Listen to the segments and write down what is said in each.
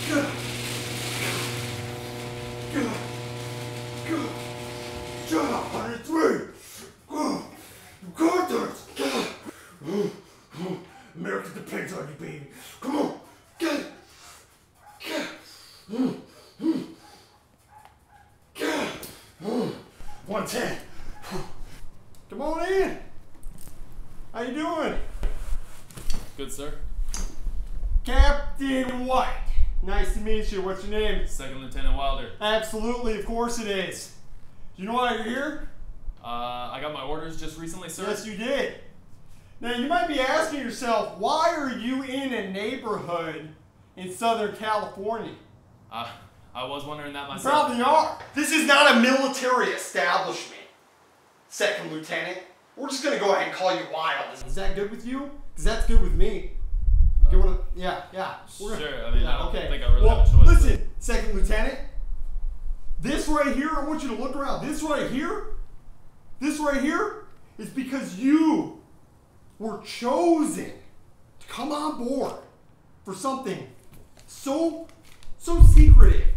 Shut up, 103! You got this! America depends on you, baby. Come on, get it! Get it! 110. Come on in. How you doing? Good, sir. Captain White. Nice to meet you. What's your name? Second Lieutenant Wilder. Absolutely, of course it is. Do you know why you're here? I got my orders just recently, sir. Yes, you did. Now, you might be asking yourself, why are you in a neighborhood in Southern California? I was wondering that You myself. probably are. This is not a military establishment, Second Lieutenant. We're just going to go ahead and call you Wild. Is that good with you? Because that's good with me. You wanna, yeah. Sure, I mean, I don't think I really have a choice. Listen, Second Lieutenant. This right here, I want you to look around. This right here is because you were chosen to come on board for something so secretive.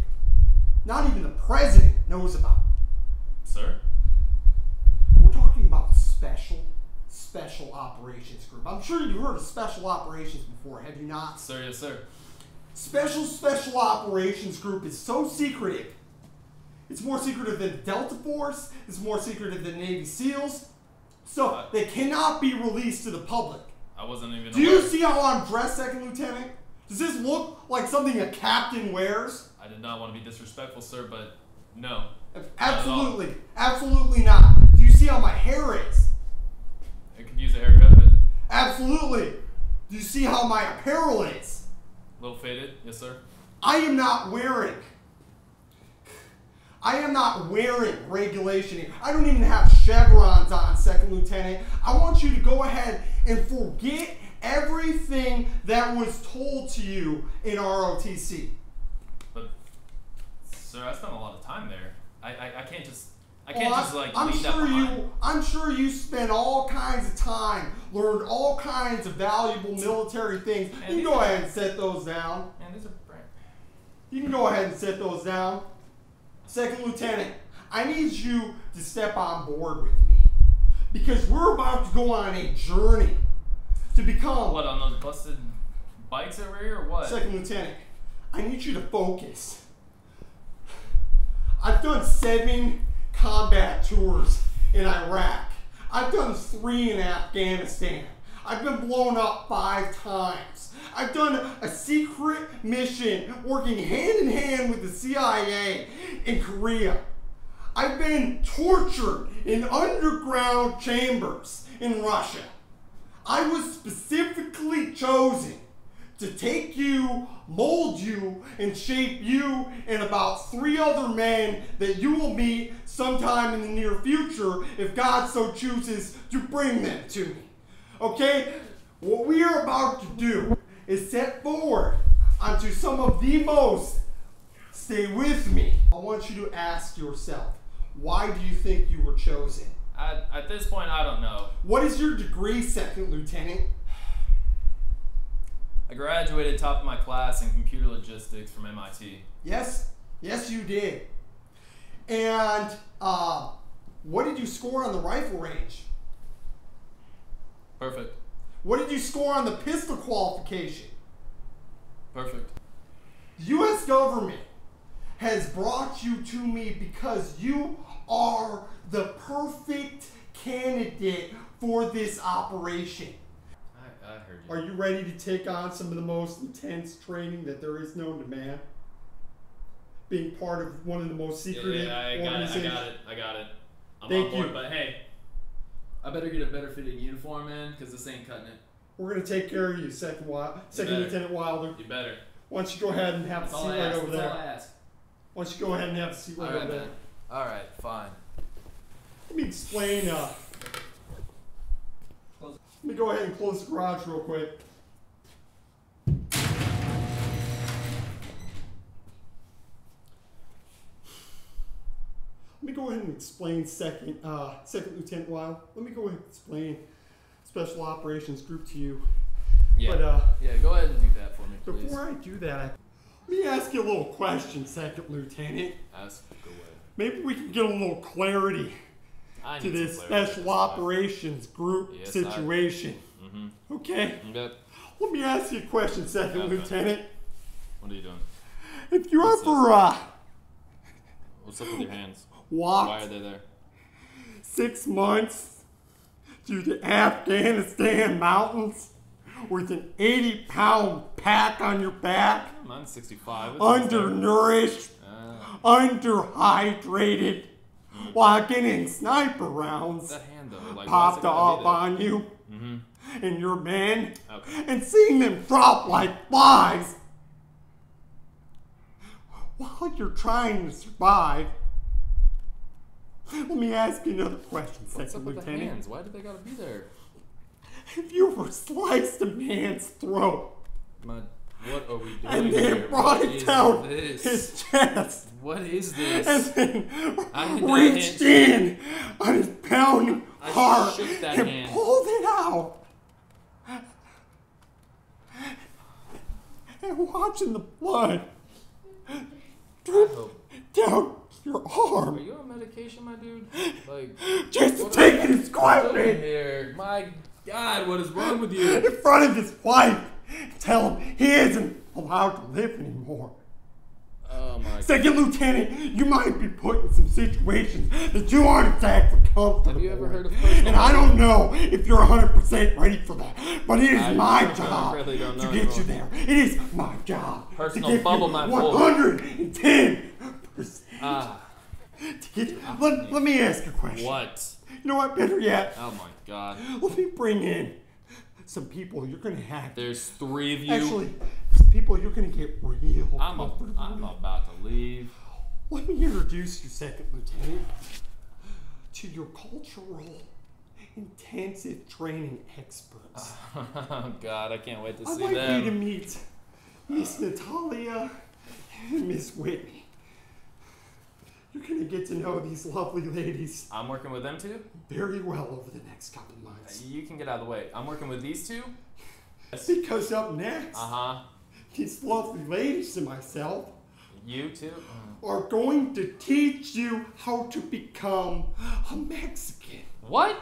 Not even the president knows about. Sir? We're talking about special operations group. I'm sure you've heard of special operations before, have you not? Sir, yes, sir. Special operations group is so secretive. It's more secretive than Delta Force. It's more secretive than Navy SEALs. So they cannot be released to the public. I wasn't even Do you see how I'm dressed, Second Lieutenant? Does this look like something a captain wears? I did not want to be disrespectful, sir, but no. Absolutely. Absolutely not. Do you see how my hair is? I could use a haircut, but Absolutely. Do you see how my apparel is? a little faded. Yes, sir. I am not wearing regulation. I don't even have chevrons on, Second Lieutenant. I want you to go ahead and forget everything that was told to you in ROTC. But, sir, I spent a lot of time there. I can't just like I'm leave that behind. I'm sure you spent all kinds of time, learned all kinds of valuable military things. Man, You can go ahead and set those down. Man, these are brand. You can go ahead and set those down. Second Lieutenant, I need you to step on board with me because we're about to go on a journey to become... What, on those busted bikes over here, or what? Second Lieutenant, I need you to focus. I've done 7 combat tours in Iraq. I've done 3 in Afghanistan. I've been blown up 5 times. I've done a secret mission working hand in hand with the CIA in Korea. I've been tortured in underground chambers in Russia. I was specifically chosen to take you, mold you, and shape you and about 3 other men that you will meet sometime in the near future if God so chooses to bring them to me. Okay? What we are about to do is set forward onto some of the most, stay with me. I want you to ask yourself, why do you think you were chosen? At this point, I don't know. What is your degree, Second Lieutenant? I graduated top of my class in computer logistics from MIT. Yes, you did. And what did you score on the rifle range? Perfect. What did you score on the pistol qualification? Perfect. The U.S. government has brought you to me because you are the perfect candidate for this operation. I heard you. Are you ready to take on some of the most intense training that there is known to man? Being part of one of the most secretive organizations. I got it. I'm Thank on board, you. but hey, I better get a better fitting uniform in, because this ain't cutting it. We're going to take care of you, Second Lieutenant Wilder. You better. Why don't you go ahead and have a seat right over there? That's all I ask. Why don't you go ahead and have a seat right over there? Man. Alright, fine. Let me explain. Let me go ahead and close the garage real quick. Let me go ahead and explain Second Lieutenant Wilder. Let me go ahead and explain Special Operations Group to you. Yeah. But, yeah, go ahead and do that for me, please. Before I do that, Let me ask you a little question, Second Lieutenant. Ask away. Maybe we can get a little clarity to this special operations group situation. Okay? Yep. Let me ask you a question, Second Lieutenant. What are you doing? If you ever, what's up with your hands? Walked Why are they there? 6 months through the Afghanistan mountains with an 80-pound pack on your back, Mine's 65. undernourished, underhydrated, while getting sniper rounds That hand though, like, popped off on you and your men, Okay. and seeing them drop like flies while you're trying to survive. Let me ask you another question, What's Second up with the Lieutenant. hands? Why did they gotta be there? If you were sliced a man's throat What are we doing and here? then brought What it is down this? his chest What is this? and I then did not reached in on his pounding I heart shook that and hand. pulled it out. And watching the blood drip down your Are arm. you on medication, my dude? Like, Just taking his squat over in here. My God, what is wrong with you? in front of his wife. Tell him he isn't allowed to live anymore. Oh my God. Second Lieutenant, you might be put in some situations that you aren't exactly comfortable Have you ever with. heard of personal And I don't know if you're 100% ready for that, but it is my job really don't know to get you there. It is my job Personal to give bubble, you my fool. 110%. Ah, To get you. Let me ask you a question. what? You know what? Better yet, Oh my God. let me bring in some people you're going to have. There's 3 of you. Actually, some people you're going to get real I'm comfortable with. about to leave. Let me introduce you, Second Lieutenant, to your cultural intensive training experts. Oh God, I can't wait to I'd see like you to them. meet Miss Natalia and Miss Whitney. You're going to get to know these lovely ladies I'm working with them too? very well over the next couple months. You can get out of the way. I'm working with these two? Because up next, Uh-huh. these lovely ladies and myself You too? are going to teach you how to become a Mexican. What?